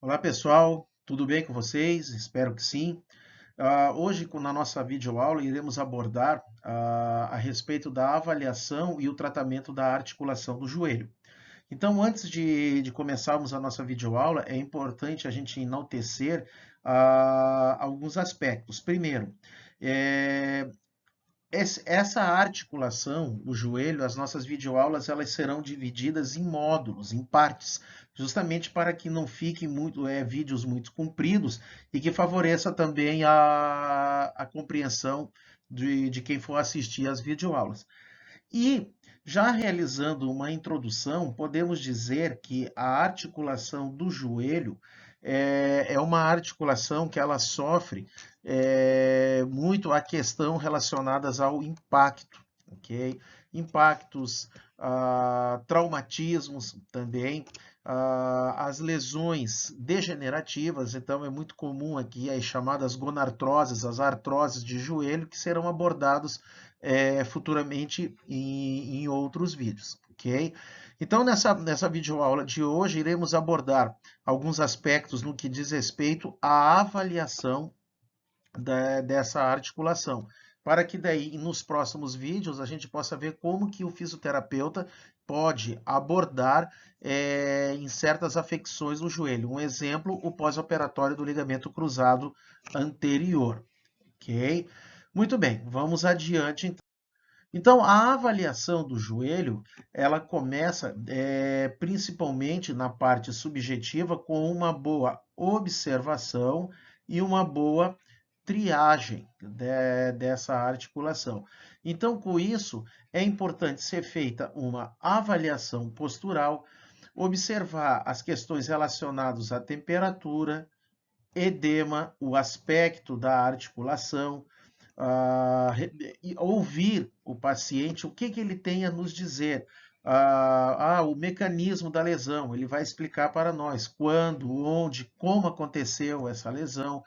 Olá pessoal, tudo bem com vocês? Espero que sim. Hoje, na nossa videoaula, iremos abordar a respeito da avaliação e o tratamento da articulação do joelho. Então, antes de começarmos a nossa videoaula, é importante a gente enaltecer alguns aspectos. Primeiro, eh, essa articulação do joelho, as nossas videoaulas, elas serão divididas em módulos, em partes, justamente para que não fiquem vídeos muito compridos e que favoreça também a compreensão de quem for assistir às videoaulas. E, já realizando uma introdução, podemos dizer que a articulação do joelho é uma articulação que ela sofre muito a questão relacionadas ao impacto, ok? Impactos, traumatismos também, as lesões degenerativas, então é muito comum aqui as chamadas gonartroses, as artroses de joelho, que serão abordados futuramente em outros vídeos, ok? Então, nessa videoaula de hoje, iremos abordar alguns aspectos no que diz respeito à avaliação dessa articulação, para que daí, nos próximos vídeos, a gente possa ver como que o fisioterapeuta pode abordar em certas afecções no joelho. Um exemplo, o pós-operatório do ligamento cruzado anterior, ok? Muito bem, vamos adiante. Então, a avaliação do joelho, ela começa principalmente na parte subjetiva com uma boa observação e uma boa triagem dessa articulação. Então, com isso, é importante ser feita uma avaliação postural, observar as questões relacionadas à temperatura, edema, o aspecto da articulação, e ouvir o paciente, o que, que ele tem a nos dizer. O mecanismo da lesão, ele vai explicar para nós quando, onde, como aconteceu essa lesão,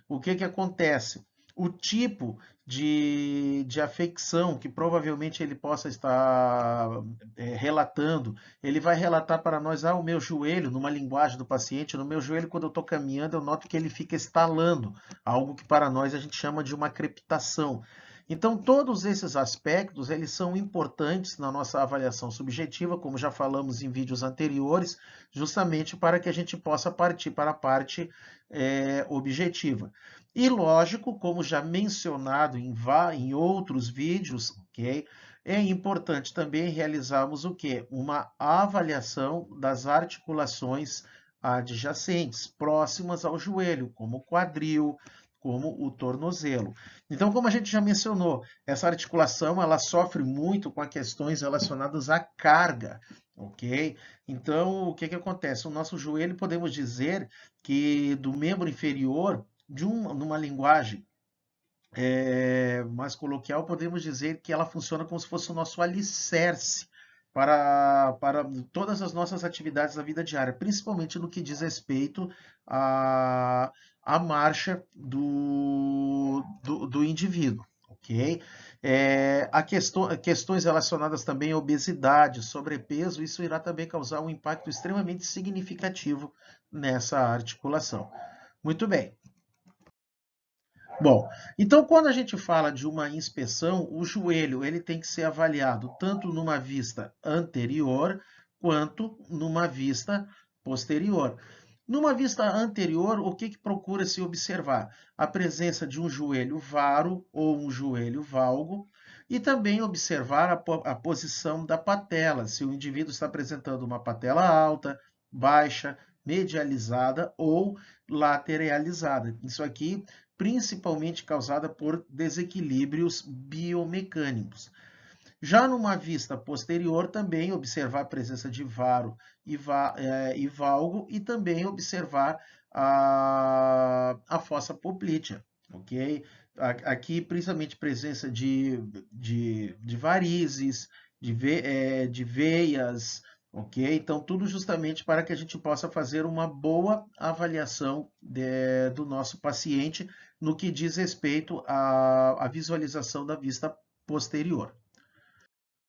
o que, que acontece, o tipo de afecção que provavelmente ele possa estar relatando. Ele vai relatar para nós, o meu joelho, numa linguagem do paciente, no meu joelho, quando eu estou caminhando, eu noto que ele fica estalando, algo que para nós a gente chama de uma crepitação. Então, todos esses aspectos, eles são importantes na nossa avaliação subjetiva, como já falamos em vídeos anteriores, justamente para que a gente possa partir para a parte objetiva. E lógico, como já mencionado em outros vídeos, ok? É importante também realizarmos o quê? Uma avaliação das articulações adjacentes, próximas ao joelho, como o quadril, como o tornozelo. Então, como a gente já mencionou, essa articulação ela sofre muito com as questões relacionadas à carga, ok? Então, o que que acontece? O nosso joelho, podemos dizer que do membro inferior, numa linguagem mais coloquial, podemos dizer que ela funciona como se fosse o nosso alicerce para todas as nossas atividades da vida diária, principalmente no que diz respeito à marcha do indivíduo. Ok? Questões relacionadas também à obesidade, sobrepeso, isso irá também causar um impacto extremamente significativo nessa articulação. Muito bem. Bom, então quando a gente fala de uma inspeção, o joelho ele tem que ser avaliado tanto numa vista anterior quanto numa vista posterior. Numa vista anterior, o que procura se observar? A presença de um joelho varo ou um joelho valgo e também observar a posição da patela, se o indivíduo está apresentando uma patela alta, baixa, medializada ou lateralizada. Isso aqui principalmente causada por desequilíbrios biomecânicos. Já numa vista posterior, também observar a presença de varo e valgo e também observar a fossa poplítea, ok? Aqui, principalmente, presença de varizes, de veias, ok? Então, tudo justamente para que a gente possa fazer uma boa avaliação do nosso paciente no que diz respeito à visualização da vista posterior.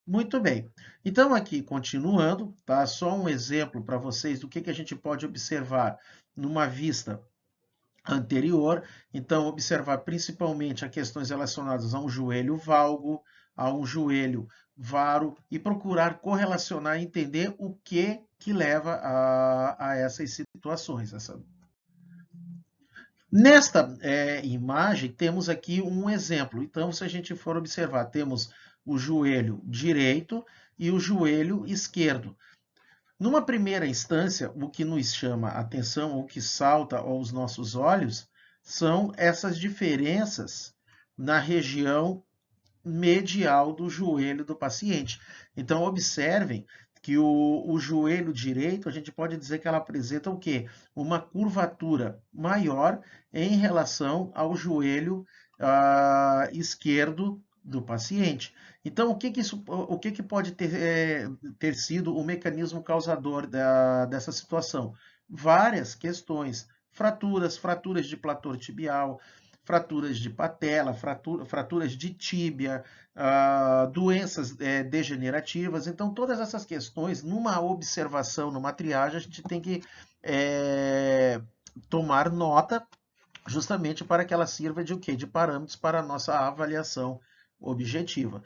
Muito bem. Então, aqui, continuando, tá? Só um exemplo para vocês do que a gente pode observar numa vista anterior. Então, observar principalmente as questões relacionadas a um joelho valgo, a um joelho varo, e procurar correlacionar e entender o que leva a essas situações. Nesta imagem, temos aqui um exemplo. Então, se a gente for observar, temos o joelho direito e o joelho esquerdo. Numa primeira instância, o que nos chama a atenção, o que salta aos nossos olhos, são essas diferenças na região medial do joelho do paciente. Então, observem que o joelho direito, a gente pode dizer que ela apresenta o quê? Uma curvatura maior em relação ao joelho esquerdo do paciente. Então, o que pode ter sido o mecanismo causador dessa situação? Várias questões, fraturas de platô tibial, fraturas de patela, fraturas de tíbia, doenças degenerativas. Então, todas essas questões, numa observação, numa triagem, a gente tem que tomar nota justamente para que ela sirva de o quê? De parâmetros para a nossa avaliação objetiva.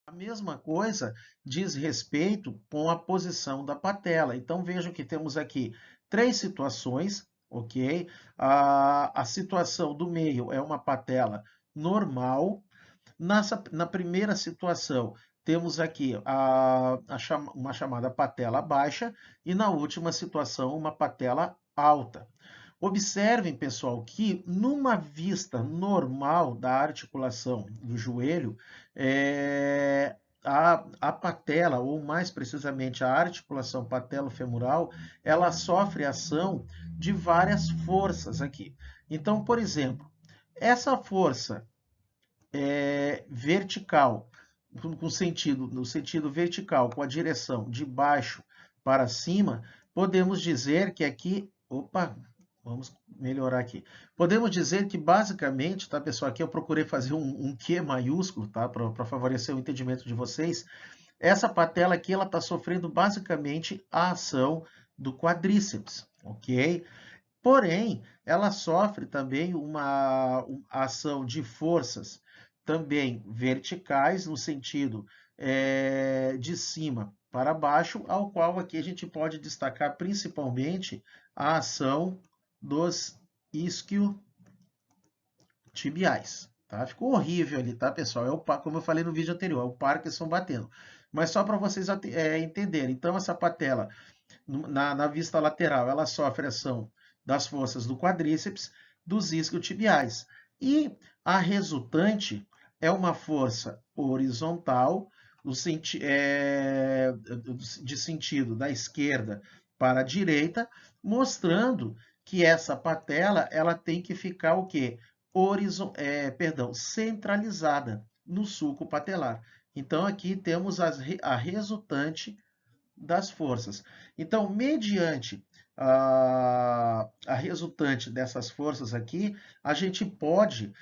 A mesma coisa diz respeito com a posição da patela. Então, vejam que temos aqui 3 situações, ok? A situação do meio é uma patela normal. Na primeira situação, temos aqui uma chamada patela baixa e na última situação, uma patela alta. Observem, pessoal, que numa vista normal da articulação do joelho, a patela, ou mais precisamente a articulação patelo-femoral, ela sofre ação de várias forças aqui. Então, por exemplo, essa força vertical, no sentido vertical, com a direção de baixo para cima, podemos dizer que aqui, opa, vamos melhorar aqui. Podemos dizer que basicamente, tá, pessoal, aqui eu procurei fazer um Q maiúsculo, tá, para favorecer o entendimento de vocês. Essa patela aqui, ela está sofrendo basicamente a ação do quadríceps, ok? Porém, ela sofre também uma ação de forças também verticais, no sentido de cima para baixo, ao qual aqui a gente pode destacar principalmente a ação dos isquiotibiais. Tá? Ficou horrível ali, tá, pessoal? Como eu falei no vídeo anterior, é o Parkinson batendo. Mas só para vocês entenderem. Então, essa patela, na vista lateral, ela sofre ação das forças do quadríceps, dos isquiotibiais. E a resultante é uma força horizontal, de sentido da esquerda para a direita, mostrando que essa patela ela tem que ficar o quê? Centralizada no sulco patelar. Então, aqui temos a resultante das forças. Então, mediante a resultante dessas forças aqui, a gente pode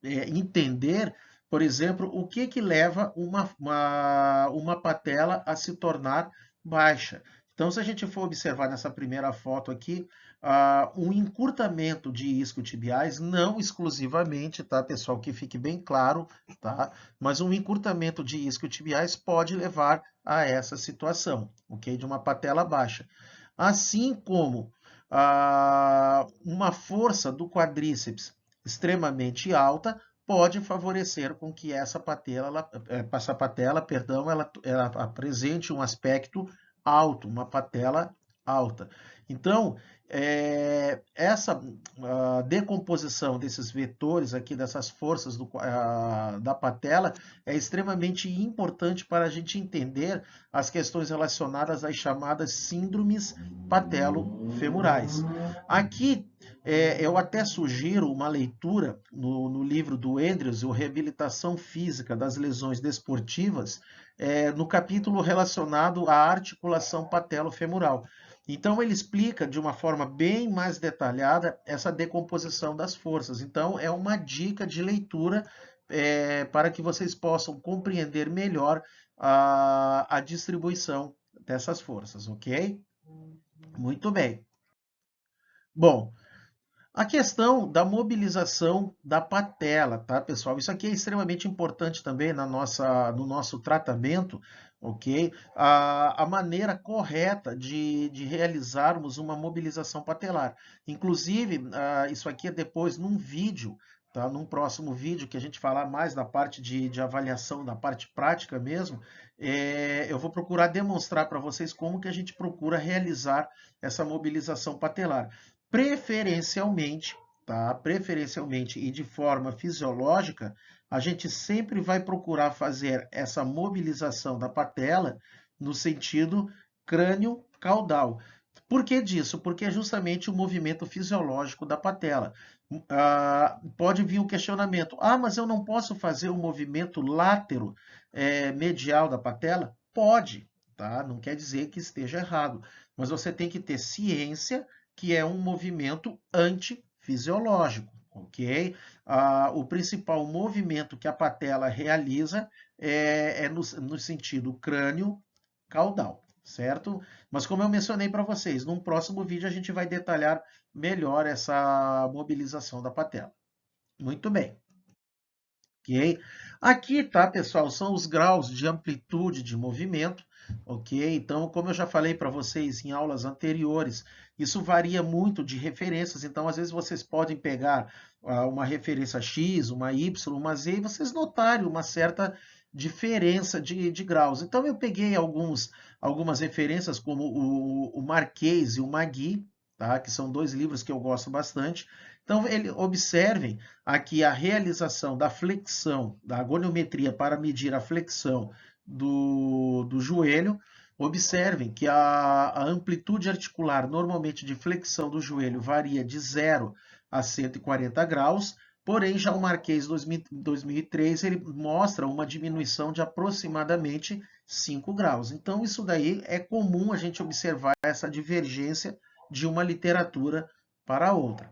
entender, por exemplo, o que leva uma patela a se tornar baixa. Então, se a gente for observar nessa primeira foto aqui, um encurtamento de isquiotibiais, não exclusivamente, tá, pessoal, que fique bem claro, tá? Mas um encurtamento de isquiotibiais pode levar a essa situação, ok? De uma patela baixa. Assim como uma força do quadríceps extremamente alta pode favorecer com que essa patela, perdão, ela apresente um aspecto alto, uma patela alta. Então, essa decomposição desses vetores aqui, dessas forças da patela, é extremamente importante para a gente entender as questões relacionadas às chamadas síndromes patelo-femorais. Aqui, eu até sugiro uma leitura no livro do Andrews, o Reabilitação Física das Lesões Desportivas, no capítulo relacionado à articulação patelo-femoral. Então, ele explica de uma forma bem mais detalhada essa decomposição das forças. Então, é uma dica de leitura para que vocês possam compreender melhor a distribuição dessas forças, ok? Muito bem. Bom, a questão da mobilização da patela, tá, pessoal? Isso aqui é extremamente importante também no nosso tratamento, ok? A maneira correta de realizarmos uma mobilização patelar. Inclusive, isso aqui é depois num vídeo, tá? Num próximo vídeo que a gente falar mais da parte de avaliação, da parte prática mesmo, eu vou procurar demonstrar para vocês como que a gente procura realizar essa mobilização patelar. Preferencialmente, tá? Preferencialmente e de forma fisiológica, a gente sempre vai procurar fazer essa mobilização da patela no sentido crânio-caudal. Por que disso? Porque é justamente o movimento fisiológico da patela. Pode vir o questionamento: mas eu não posso fazer o movimento látero medial da patela? Pode, tá? Não quer dizer que esteja errado, mas você tem que ter ciência que é um movimento antifisiológico, ok? O principal movimento que a patela realiza é no sentido crânio-caudal, certo? Mas como eu mencionei para vocês, num próximo vídeo a gente vai detalhar melhor essa mobilização da patela. Muito bem. Ok? Aqui, tá, pessoal, são os graus de amplitude de movimento, ok? Então, como eu já falei para vocês em aulas anteriores, isso varia muito de referências, então às vezes vocês podem pegar uma referência X, uma Y, uma Z, e vocês notarem uma certa diferença de graus. Então, eu peguei algumas referências, como o Marquês e o Magui, tá? Que são dois livros que eu gosto bastante. Então, observem aqui a realização da flexão, da goniometria para medir a flexão do joelho. Observem que a amplitude articular normalmente de flexão do joelho varia de 0 a 140 graus, porém já o Marquês 2003 ele mostra uma diminuição de aproximadamente 5 graus. Então isso daí é comum a gente observar essa divergência de uma literatura para a outra.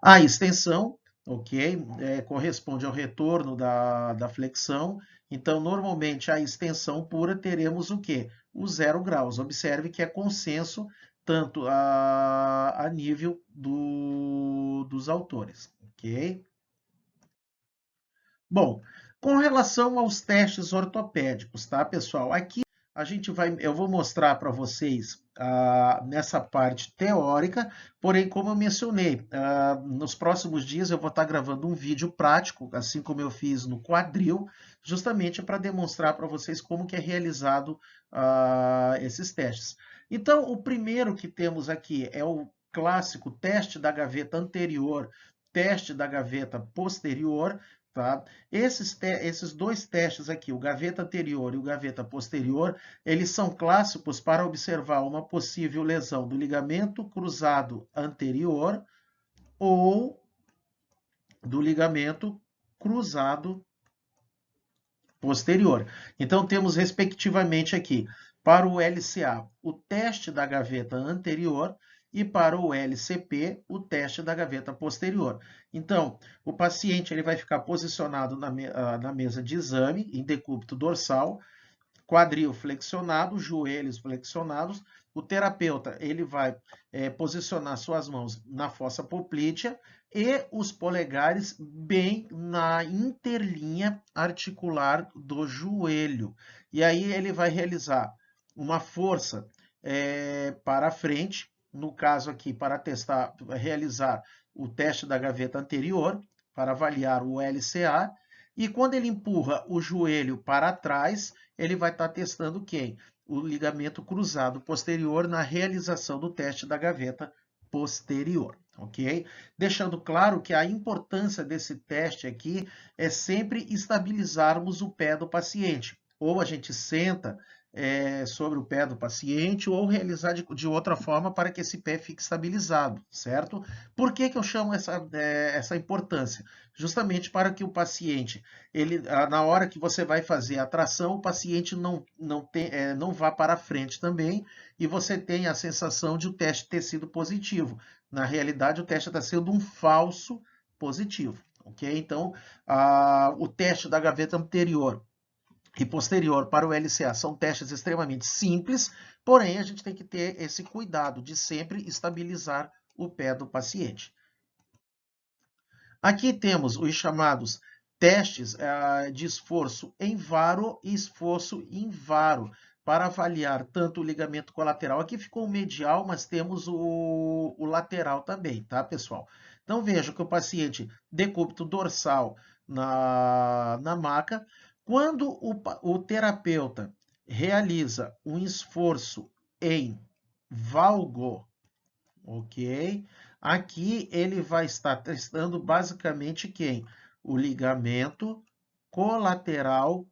A extensão, ok, corresponde ao retorno da flexão. Então, normalmente, a extensão pura teremos o quê? O 0 graus. Observe que é consenso tanto a nível dos autores, ok? Bom, com relação aos testes ortopédicos, tá, pessoal? Aqui eu vou mostrar para vocês nessa parte teórica, porém, como eu mencionei, nos próximos dias eu vou estar gravando um vídeo prático, assim como eu fiz no quadril, justamente para demonstrar para vocês como que é realizado esses testes. Então, o primeiro que temos aqui é o clássico teste da anterior, teste da gaveta posterior, tá? Esses dois testes aqui, o gaveta anterior e o gaveta posterior, eles são clássicos para observar uma possível lesão do ligamento cruzado anterior ou do ligamento cruzado posterior. Então, temos respectivamente aqui, para o LCA, o teste da gaveta anterior e para o LCP, o teste da gaveta posterior. Então, o paciente ele vai ficar posicionado na mesa de exame, em decúbito dorsal, quadril flexionado, joelhos flexionados. O terapeuta ele vai posicionar suas mãos na fossa poplítea e os polegares bem na interlinha articular do joelho. E aí ele vai realizar uma força para frente, no caso aqui, para realizar o teste da gaveta anterior, para avaliar o LCA, e quando ele empurra o joelho para trás, ele vai estar testando quem? O ligamento cruzado posterior na realização do teste da gaveta posterior, ok? Deixando claro que a importância desse teste aqui é sempre estabilizarmos o pé do paciente. Ou a gente senta sobre o pé do paciente ou realizar de outra forma para que esse pé fique estabilizado, certo? Por que eu chamo essa importância? Justamente para que o paciente, na hora que você vai fazer a tração, o paciente não vá para frente também e você tenha a sensação de o teste ter sido positivo. Na realidade, o teste está sendo um falso positivo, ok? Então, o teste da gaveta anterior e posterior para o LCA são testes extremamente simples, porém a gente tem que ter esse cuidado de sempre estabilizar o pé do paciente. Aqui temos os chamados testes de esforço em varo e esforço in varo, para avaliar tanto o ligamento colateral. Aqui ficou o medial, mas temos o lateral também, tá, pessoal? Então, veja que o paciente decúbito dorsal na maca. Quando o terapeuta realiza um esforço em valgo, ok? Aqui ele vai estar testando basicamente quem? O ligamento colateral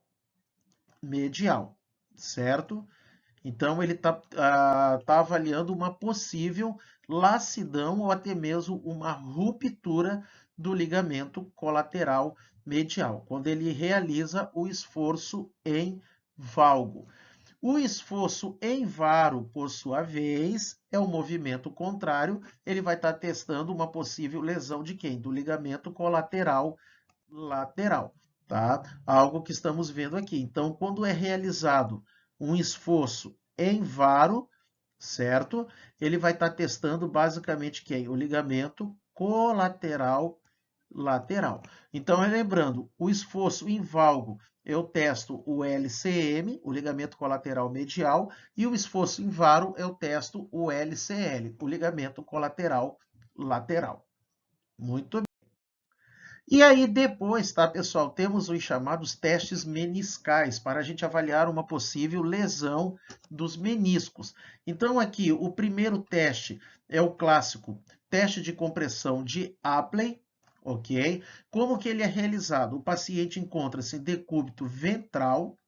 medial, certo? Então, ele está avaliando uma possível lacidão ou até mesmo uma ruptura do ligamento colateral medial, quando ele realiza o esforço em valgo. O esforço em varo, por sua vez, é o movimento contrário, ele vai estar testando uma possível lesão de quem? Do ligamento colateral lateral, tá? Algo que estamos vendo aqui. Então, quando é realizado um esforço em varo, certo? Ele vai estar testando basicamente quem? O ligamento colateral lateral. Então, lembrando, o esforço em valgo, eu testo o LCM, o ligamento colateral medial, e o esforço em varo, eu testo o LCL, o ligamento colateral lateral. Muito bem. E aí depois, tá, pessoal, temos os chamados testes meniscais, para a gente avaliar uma possível lesão dos meniscos. Então aqui, o primeiro teste é o clássico teste de compressão de Apley, ok? Como que ele é realizado? O paciente encontra-se em decúbito ventral,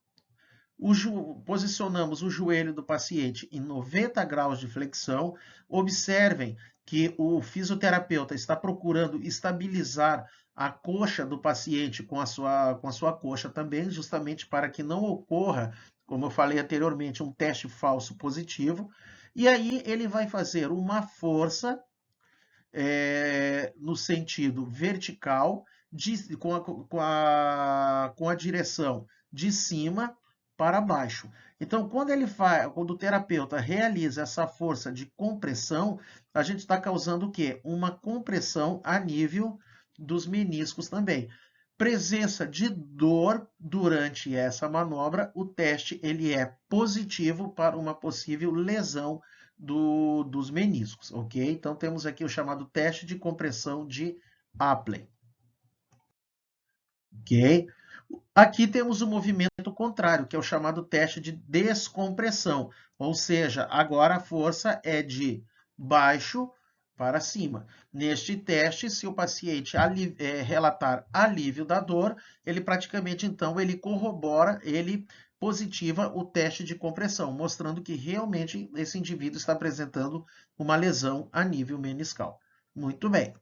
posicionamos o joelho do paciente em 90 graus de flexão. Observem que o fisioterapeuta está procurando estabilizar a coxa do paciente com a sua coxa também, justamente para que não ocorra, como eu falei anteriormente, um teste falso positivo. E aí ele vai fazer uma força no sentido vertical, com a direção de cima para baixo. Então, quando o terapeuta realiza essa força de compressão, a gente está causando o quê? Uma compressão a nível dos meniscos também. Presença de dor durante essa manobra, o teste ele é positivo para uma possível lesão dos meniscos, ok? Então, temos aqui o chamado teste de compressão de Apley, ok? Aqui temos o movimento contrário, que é o chamado teste de descompressão, ou seja, agora a força é de baixo para cima. Neste teste, se o paciente relatar alívio da dor, ele praticamente, então, ele corrobora, ele positiva o teste de compressão, mostrando que realmente esse indivíduo está apresentando uma lesão a nível meniscal. Muito bem.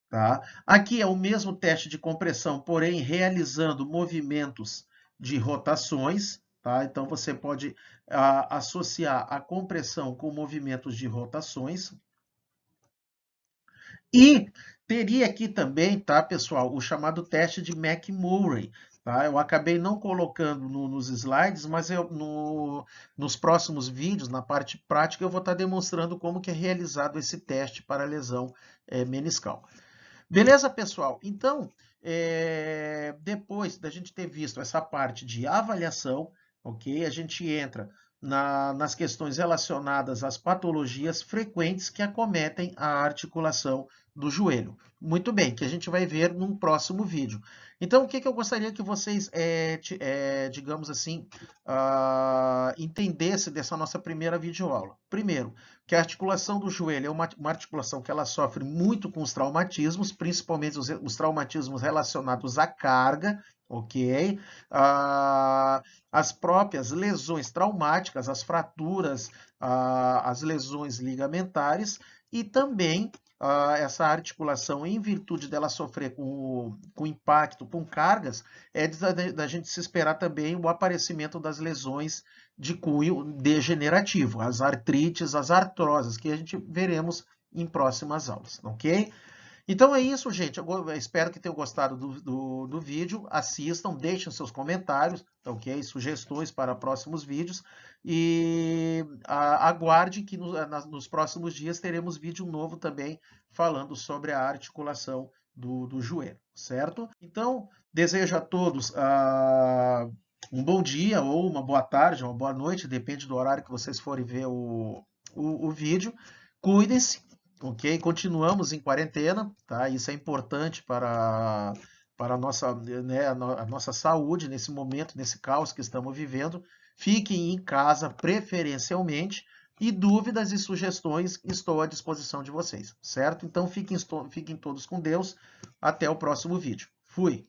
Tá? Aqui é o mesmo teste de compressão, porém realizando movimentos de rotações. Tá? Então, você pode associar a compressão com movimentos de rotações. E teria aqui também, tá, pessoal, o chamado teste de McMurray. Tá? Eu acabei não colocando nos slides, mas nos próximos vídeos, na parte prática, eu vou estar demonstrando como que é realizado esse teste para lesão meniscal. Beleza, pessoal? Então, depois da gente ter visto essa parte de avaliação, ok? A gente entra nas questões relacionadas às patologias frequentes que acometem a articulação do joelho. Muito bem, que a gente vai ver num próximo vídeo. Então, o que eu gostaria que vocês, digamos assim, entendessem dessa nossa primeira videoaula? Primeiro, que a articulação do joelho é uma articulação que ela sofre muito com os traumatismos, principalmente os traumatismos relacionados à carga, ok? As próprias lesões traumáticas, as fraturas, as lesões ligamentares e também essa articulação, em virtude dela sofrer com impacto, com cargas, é da gente se esperar também o aparecimento das lesões de cunho degenerativo, as artrites, as artroses, que a gente veremos em próximas aulas, ok? Então é isso, gente. Eu espero que tenham gostado do vídeo. Assistam, deixem seus comentários, tá ok? Sugestões para próximos vídeos. E aguarde que nos próximos dias teremos vídeo novo também falando sobre a articulação do joelho, certo? Então, desejo a todos um bom dia ou uma boa tarde, uma boa noite, depende do horário que vocês forem ver o vídeo. Cuidem-se, ok? Continuamos em quarentena, tá? Isso é importante para a nossa, né, a nossa saúde nesse momento, nesse caos que estamos vivendo. Fiquem em casa, preferencialmente, e dúvidas e sugestões estou à disposição de vocês, certo? Então fiquem todos com Deus. Até o próximo vídeo. Fui!